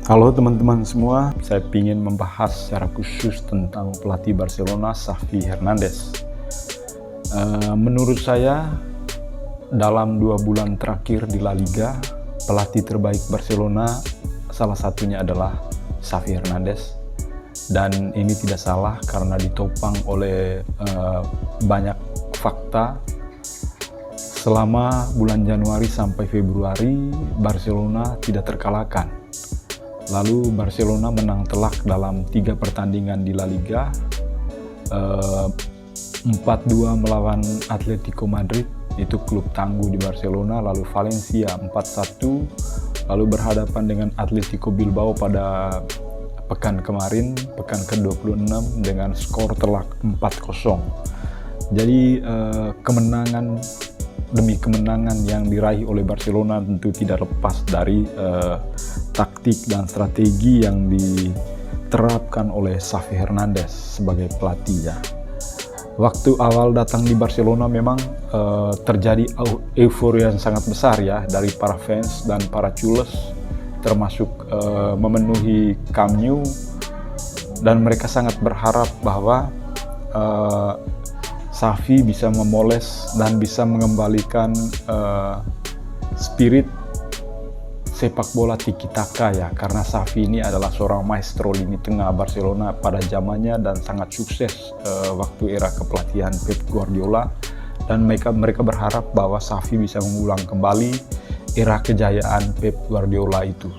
Halo teman-teman semua, saya ingin membahas secara khusus tentang pelatih Barcelona, Xavi Hernandez. Menurut saya, dalam 2 bulan terakhir di La Liga, pelatih terbaik Barcelona salah satunya adalah Xavi Hernandez. Dan ini tidak salah karena ditopang oleh banyak fakta. Selama bulan Januari sampai Februari, Barcelona tidak terkalahkan. Lalu Barcelona menang telak dalam 3 pertandingan di La Liga, 4-2 melawan Atletico Madrid, itu klub tangguh di Barcelona, lalu Valencia 4-1, lalu berhadapan dengan Atletico Bilbao pada pekan kemarin, pekan ke-26 dengan skor telak 4-0. Jadi kemenangan demi kemenangan yang diraih oleh Barcelona tentu tidak lepas dari taktik dan strategi yang diterapkan oleh Xavi Hernandez sebagai pelatih ya. Waktu awal datang di Barcelona memang terjadi euforia yang sangat besar ya dari para fans dan para culers, termasuk memenuhi Camp Nou, dan mereka sangat berharap bahwa Xavi bisa memoles dan bisa mengembalikan spirit sepak bola tiki-taka ya, karena Xavi ini adalah seorang maestro lini tengah Barcelona pada zamannya dan sangat sukses waktu era kepelatihan Pep Guardiola, dan mereka berharap bahwa Xavi bisa mengulang kembali era kejayaan Pep Guardiola itu.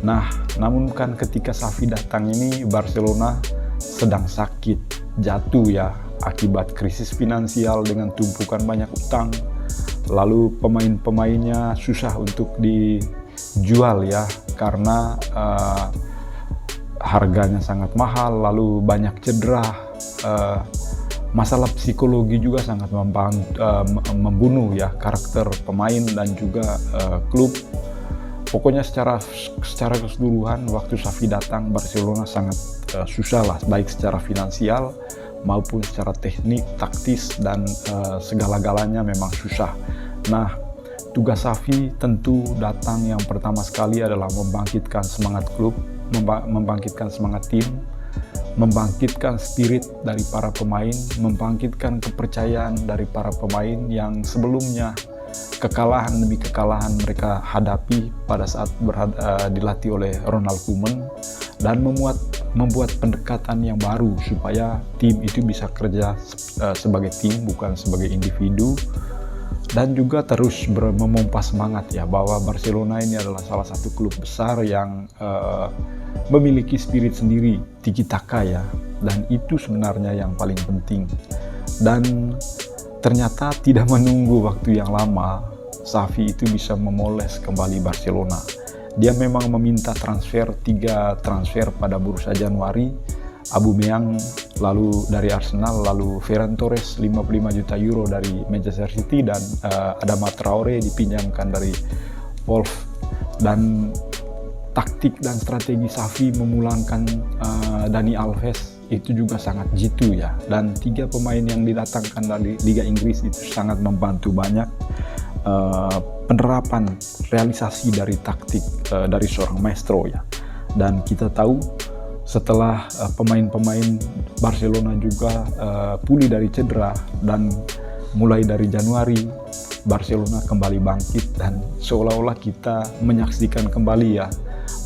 Nah, namun kan ketika Xavi datang ini Barcelona sedang sakit, jatuh ya, akibat krisis finansial dengan tumpukan banyak utang, lalu pemain-pemainnya susah untuk dijual ya karena harganya sangat mahal, lalu banyak cedera, masalah psikologi juga sangat membunuh ya karakter pemain dan juga klub. Pokoknya secara keseluruhan waktu Xavi datang Barcelona sangat susah lah, baik secara finansial maupun secara teknik, taktis, dan segala-galanya memang susah. Nah, tugas Xavi tentu datang yang pertama sekali adalah membangkitkan semangat klub, membangkitkan semangat tim, membangkitkan spirit dari para pemain, membangkitkan kepercayaan dari para pemain yang sebelumnya kekalahan demi kekalahan mereka hadapi pada saat dilatih oleh Ronald Koeman, dan membuat pendekatan yang baru supaya tim itu bisa kerja sebagai tim bukan sebagai individu, dan juga terus memompa semangat ya bahwa Barcelona ini adalah salah satu klub besar yang memiliki spirit sendiri, tiki-taka ya, dan itu sebenarnya yang paling penting. Dan ternyata tidak menunggu waktu yang lama, Xavi itu bisa memoles kembali Barcelona. Dia memang meminta 3 transfer pada bursa Januari, Aubameyang lalu dari Arsenal, lalu Ferran Torres 55 juta euro dari Manchester City, dan Adama Traore dipinjamkan dari Wolves. Dan taktik dan strategi Xavi memulangkan Dani Alves itu juga sangat jitu ya, dan 3 pemain yang didatangkan dari Liga Inggris itu sangat membantu banyak penerapan realisasi dari taktik dari seorang maestro ya. Dan kita tahu setelah pemain-pemain Barcelona juga pulih dari cedera, dan mulai dari Januari Barcelona kembali bangkit, dan seolah-olah kita menyaksikan kembali ya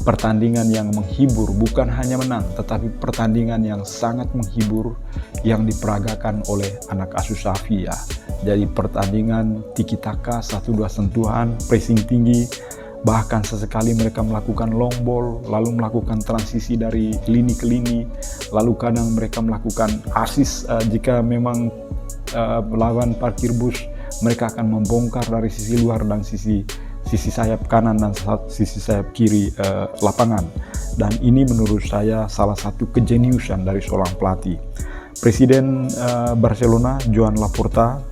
pertandingan yang menghibur, bukan hanya menang tetapi pertandingan yang sangat menghibur yang diperagakan oleh anak asuh Xavi ya. Jadi pertandingan tiki-taka, 1-2 sentuhan, pressing tinggi, bahkan sesekali mereka melakukan long ball, lalu melakukan transisi dari lini ke lini, lalu kadang mereka melakukan assist jika memang melawan parkir bus, mereka akan membongkar dari sisi luar dan sisi sayap kanan dan sisi sayap kiri lapangan. Dan ini menurut saya salah satu kejeniusan dari seorang pelatih. Presiden Barcelona, Joan Laporta,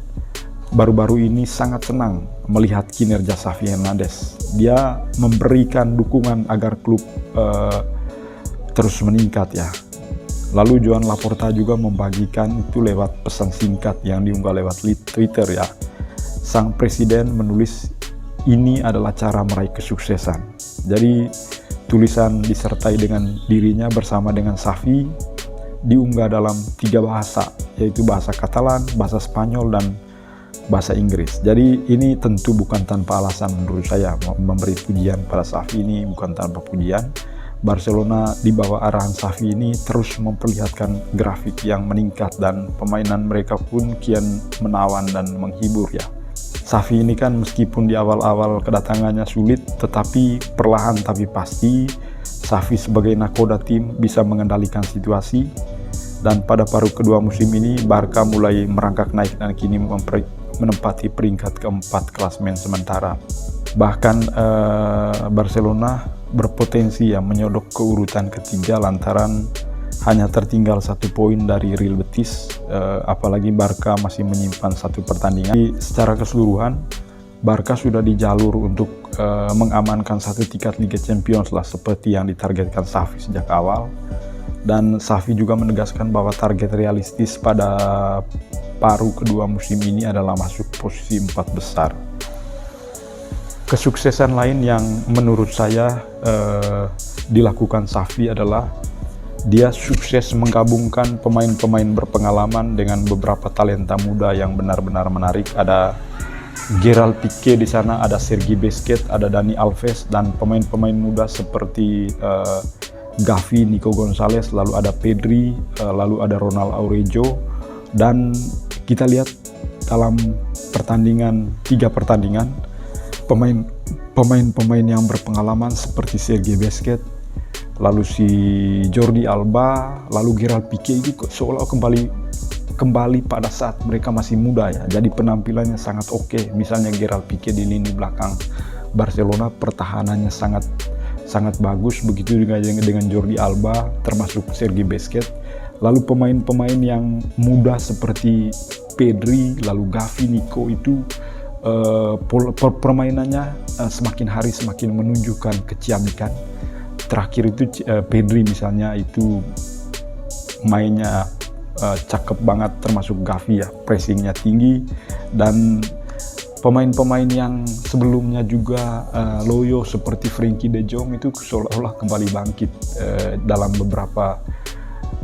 baru-baru ini sangat senang melihat kinerja Xavi Hernandez. Dia memberikan dukungan agar klub terus meningkat ya. Lalu Joan Laporta juga membagikan itu lewat pesan singkat yang diunggah lewat Twitter ya. Sang presiden menulis, ini adalah cara meraih kesuksesan. Jadi tulisan disertai dengan dirinya bersama dengan Xavi diunggah dalam 3 bahasa, yaitu bahasa Katalan, bahasa Spanyol, dan bahasa Inggris. Jadi ini tentu bukan tanpa alasan menurut saya. Memberi pujian pada Xavi ini bukan tanpa pujian. Barcelona di bawah arahan Xavi ini terus memperlihatkan grafik yang meningkat dan permainan mereka pun kian menawan dan menghibur ya. Xavi ini kan meskipun di awal-awal kedatangannya sulit, tetapi perlahan tapi pasti Xavi sebagai nakoda tim bisa mengendalikan situasi, dan pada paruh kedua musim ini Barca mulai merangkak naik dan kini menempati peringkat keempat klasemen sementara. Bahkan Barcelona berpotensi ya menyodok ke urutan ketiga lantaran hanya tertinggal 1 poin dari Real Betis, apalagi Barca masih menyimpan 1 pertandingan. Jadi, secara keseluruhan, Barca sudah di jalur untuk mengamankan 1 tiket Liga Champions lah, seperti yang ditargetkan Xavi sejak awal. Dan Xavi juga menegaskan bahwa target realistis pada paruh kedua musim ini adalah masuk posisi 4 besar. Kesuksesan lain yang menurut saya dilakukan Xavi adalah dia sukses menggabungkan pemain-pemain berpengalaman dengan beberapa talenta muda yang benar-benar menarik. Ada Gerard Piqué di sana, ada Sergi Busquets, ada Dani Alves, dan pemain-pemain muda seperti Gavi, Nico Gonzalez, lalu ada Pedri, lalu ada Ronald Araujo. Dan kita lihat dalam 3 pertandingan, pemain-pemain yang berpengalaman seperti Sergi Busquets, lalu si Jordi Alba, lalu Gerard Piqué itu seolah kembali pada saat mereka masih muda ya. Jadi penampilannya sangat oke. Misalnya Gerard Piqué di lini belakang Barcelona, pertahanannya sangat bagus. Begitu dengan Jordi Alba, termasuk Sergi Busquets. Lalu pemain-pemain yang muda seperti Pedri, lalu Gavi, Nico itu permainannya semakin hari semakin menunjukkan keciamikan. Terakhir itu Pedri misalnya itu mainnya cakep banget, termasuk Gavi ya, pressingnya tinggi. Dan pemain-pemain yang sebelumnya juga loyo seperti Frenkie de Jong itu seolah-olah kembali bangkit dalam beberapa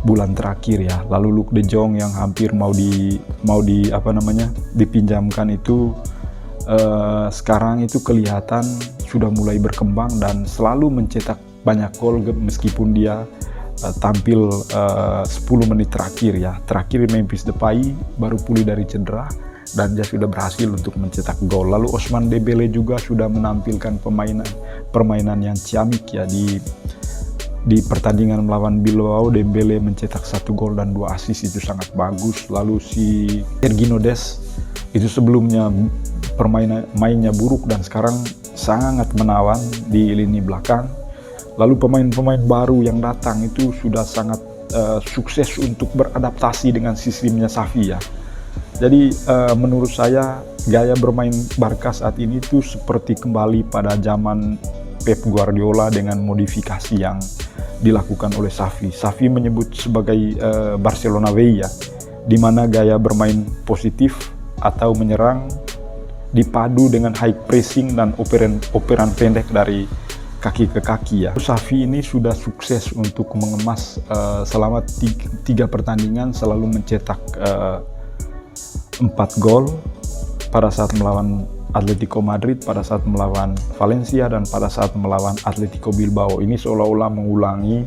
bulan terakhir ya. Lalu Luuk de Jong yang hampir mau dipinjamkan itu sekarang itu kelihatan sudah mulai berkembang dan selalu mencetak banyak gol meskipun dia tampil 10 menit terakhir ya. Terakhir Memphis Depay baru pulih dari cedera dan dia sudah berhasil untuk mencetak gol. Lalu Ousmane Dembélé juga sudah menampilkan permainan yang ciamik ya. Di pertandingan melawan Bilbao, Dembélé mencetak 1 gol dan 2 assist, itu sangat bagus. Lalu si Sergiño Dest itu sebelumnya mainnya buruk dan sekarang sangat menawan di lini belakang. Lalu pemain-pemain baru yang datang itu sudah sangat sukses untuk beradaptasi dengan sistemnya Xavi ya. Jadi menurut saya gaya bermain Barca saat ini tuh seperti kembali pada zaman Pep Guardiola dengan modifikasi yang dilakukan oleh Xavi. Xavi menyebut sebagai Barcelona Way ya, di mana gaya bermain positif atau menyerang dipadu dengan high pressing dan operan pendek dari kaki ke kaki ya. Xavi ini sudah sukses untuk mengemas selama 3 pertandingan selalu mencetak 4 gol pada saat melawan Atletico Madrid, pada saat melawan Valencia, dan pada saat melawan Atletico Bilbao. Ini seolah-olah mengulangi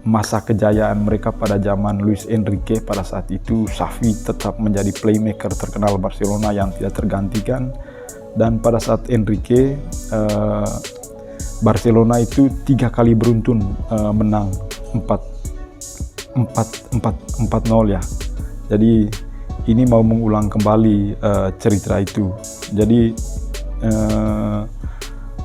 masa kejayaan mereka pada zaman Luis Enrique. Pada saat itu Xavi tetap menjadi playmaker terkenal Barcelona yang tidak tergantikan. Dan pada saat Enrique, Barcelona itu 3 kali beruntun menang 4-0 ya. Jadi ini mau mengulang kembali cerita itu. Jadi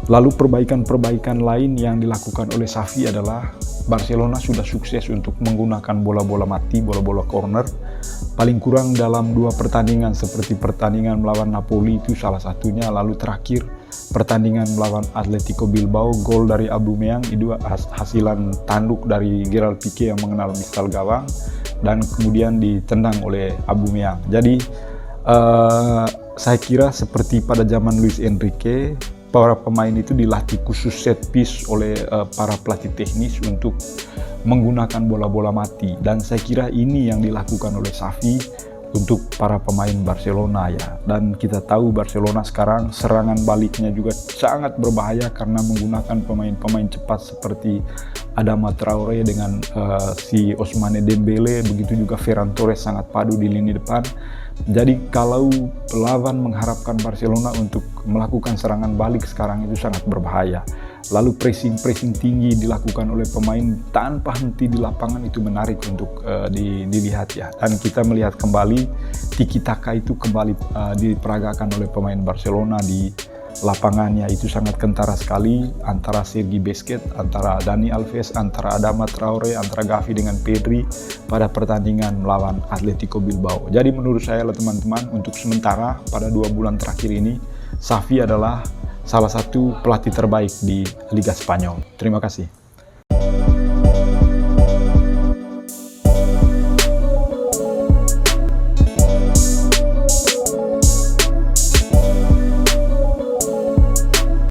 lalu perbaikan-perbaikan lain yang dilakukan oleh Xavi adalah Barcelona sudah sukses untuk menggunakan bola-bola mati, bola-bola corner, paling kurang dalam 2 pertandingan, seperti pertandingan melawan Napoli itu salah satunya. Lalu terakhir pertandingan melawan Atletico Bilbao, gol dari Aubameyang itu hasilan tanduk dari Gerard Piqué yang mengenal mistal gawang dan kemudian ditendang oleh Aubameyang. Jadi saya kira seperti pada zaman Luis Enrique, para pemain itu dilatih khusus set piece oleh para pelatih teknis untuk menggunakan bola-bola mati, dan saya kira ini yang dilakukan oleh Xavi untuk para pemain Barcelona ya. Dan kita tahu Barcelona sekarang serangan baliknya juga sangat berbahaya karena menggunakan pemain-pemain cepat seperti Adama Traore dengan si Ousmane Dembele, begitu juga Ferran Torres sangat padu di lini depan. Jadi kalau lawan mengharapkan Barcelona untuk melakukan serangan balik sekarang itu sangat berbahaya. Lalu pressing tinggi dilakukan oleh pemain tanpa henti di lapangan, itu menarik untuk dilihat ya. Dan kita melihat kembali tiki taka itu kembali diperagakan oleh pemain Barcelona di lapangannya, itu sangat kentara sekali antara Sergi Busquets, antara Dani Alves, antara Adama Traore, antara Gavi dengan Pedri pada pertandingan melawan Atletico Bilbao. Jadi menurut saya teman-teman, untuk sementara pada 2 bulan terakhir ini Xavi adalah salah satu pelatih terbaik di Liga Spanyol. Terima kasih.